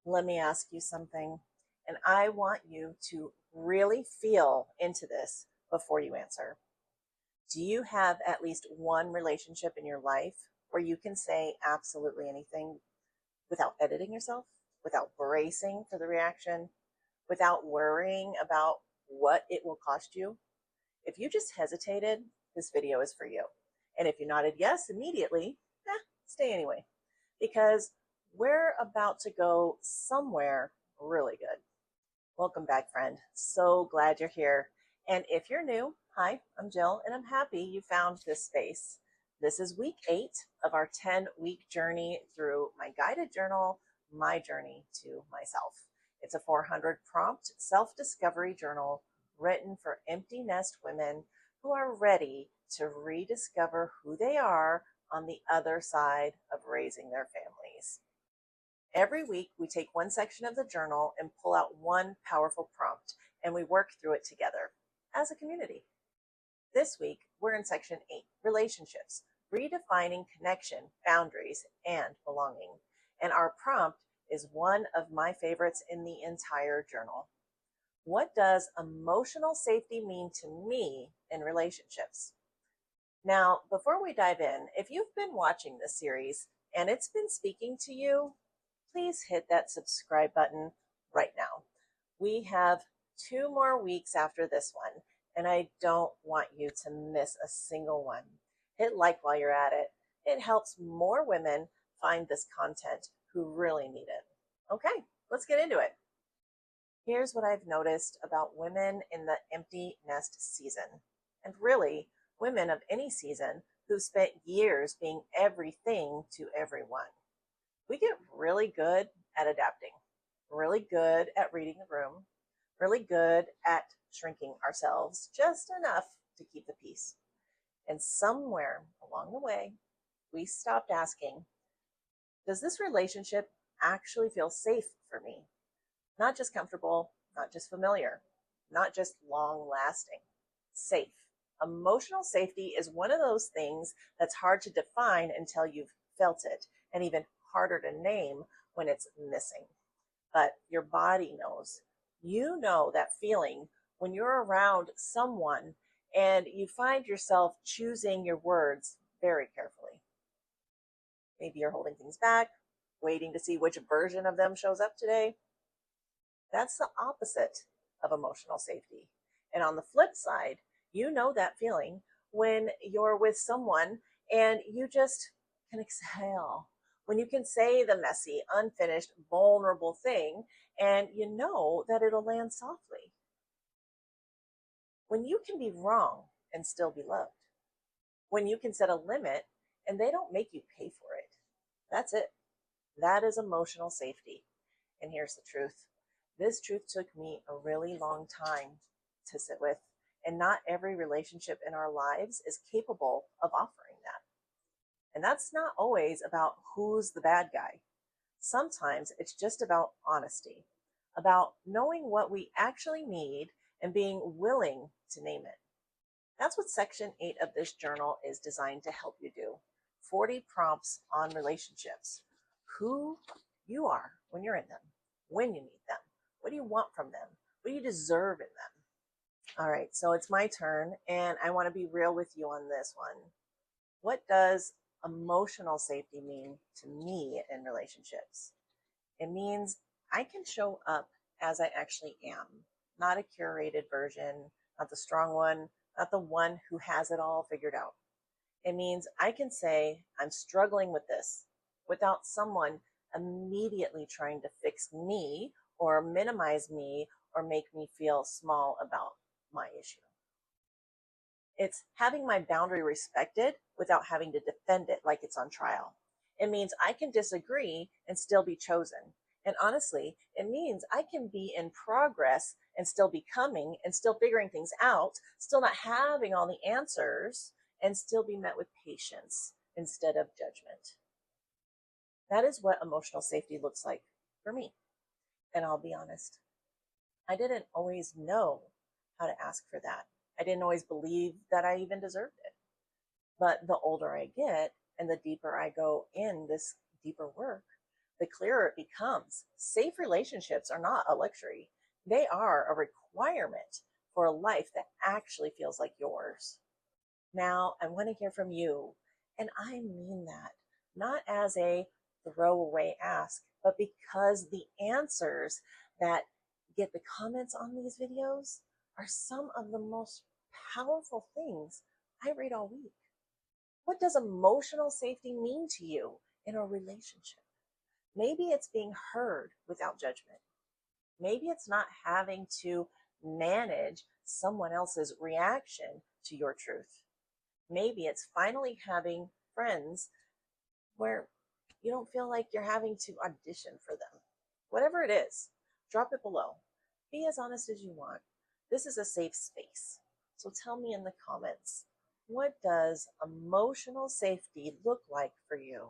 Let me ask you something, and I want you to really feel into this before you answer. Do you have at least one relationship in your life where you can say absolutely anything without editing yourself, without bracing for the reaction, without worrying about what it will cost you? If you just hesitated, this video is for you. And if you nodded yes immediately, stay anyway, because we're about to go somewhere really good. Welcome back, friend. So glad you're here. And if you're new, hi, I'm Jill, and I'm happy you found this space. This is week 8 of our 10-week journey through my guided journal, My Journey to Myself. It's a 400 prompt self-discovery journal written for empty nest women who are ready to rediscover who they are on the other side of raising their families. Every week, we take one section of the journal and pull out one powerful prompt, and we work through it together as a community. This week, we're in section 8, Relationships, Redefining Connection, Boundaries, and Belonging. And our prompt is one of my favorites in the entire journal. What does emotional safety mean to me in relationships? Now, before we dive in, if you've been watching this series and it's been speaking to you, please hit that subscribe button right now. We have 2 more weeks after this one, and I don't want you to miss a single one. Hit like while you're at it. It helps more women find this content who really need it. Okay, let's get into it. Here's what I've noticed about women in the empty nest season, and really women of any season who've spent years being everything to everyone. We get really good at adapting, really good at reading the room, really good at shrinking ourselves just enough to keep the peace. And somewhere along the way, we stopped asking, does this relationship actually feel safe for me? Not just comfortable, not just familiar, not just long lasting, safe. Emotional safety is one of those things that's hard to define until you've felt it, and even harder to name when it's missing. But your body knows. You know that feeling when you're around someone and you find yourself choosing your words very carefully. Maybe you're holding things back, waiting to see which version of them shows up today. That's the opposite of emotional safety. And on the flip side, you know that feeling when you're with someone and you just can exhale, when you can say the messy, unfinished, vulnerable thing, and you know that it'll land softly. When you can be wrong and still be loved. When you can set a limit and they don't make you pay for it. That's it. That is emotional safety. And here's the truth. This truth took me a really long time to sit with, and not every relationship in our lives is capable of offering that. And that's not always about who's the bad guy. Sometimes it's just about honesty, about knowing what we actually need and being willing to name it. That's what section 8 of this journal is designed to help you do. 40 prompts on relationships. Who you are when you're in them, when you need them. What do you want from them? What do you deserve in them? All right, so it's my turn, and I want to be real with you on this one. What does emotional safety mean to me in relationships? It means I can show up as I actually am, not a curated version, not the strong one, not the one who has it all figured out. It means I can say I'm struggling with this without someone immediately trying to fix me or minimize me or make me feel small about my issue. It's having my boundary respected without having to defend it like it's on trial. It means I can disagree and still be chosen. And honestly, it means I can be in progress and still becoming and still figuring things out, still not having all the answers, and still be met with patience instead of judgment. That is what emotional safety looks like for me. And I'll be honest, I didn't always know how to ask for that. I didn't always believe that I even deserved it. But the older I get and the deeper I go in this deeper work, the clearer it becomes. Safe relationships are not a luxury, they are a requirement for a life that actually feels like yours. Now, I want to hear from you, and I mean that not as a throwaway ask, but because the answers that get the comments on these videos are some of the most powerful things I read all week. What does emotional safety mean to you in a relationship? Maybe it's being heard without judgment. Maybe it's not having to manage someone else's reaction to your truth. Maybe it's finally having friends where you don't feel like you're having to audition for them. Whatever it is, drop it below. Be as honest as you want. This is a safe space. So tell me in the comments, what does emotional safety look like for you?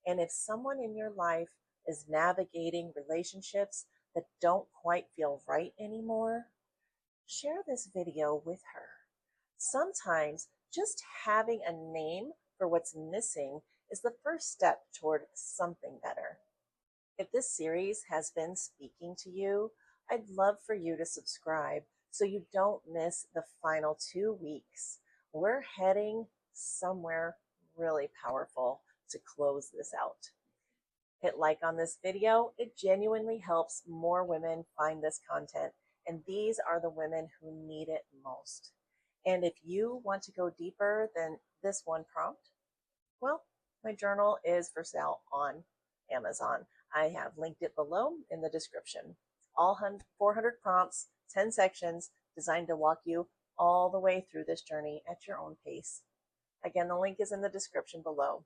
And if someone in your life is navigating relationships that don't quite feel right anymore, share this video with her. Sometimes just having a name for what's missing is the first step toward something better. If this series has been speaking to you, I'd love for you to subscribe so you don't miss the final 2 weeks. We're heading somewhere really powerful to close this out. Hit like on this video. It genuinely helps more women find this content, and these are the women who need it most. And if you want to go deeper than this one prompt, well, my journal is for sale on Amazon. I have linked it below in the description. All 400 prompts, 10 sections, designed to walk you all the way through this journey at your own pace. Again, the link is in the description below.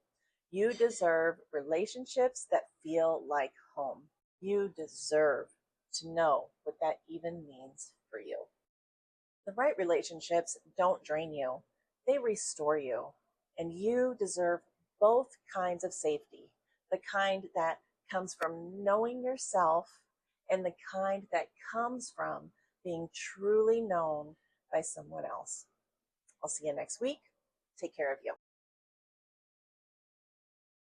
You deserve relationships that feel like home. You deserve to know what that even means for you. The right relationships don't drain you, they restore you. And you deserve both kinds of safety, the kind that comes from knowing yourself and the kind that comes from being truly known by someone else. I'll see you next week. Take care of you.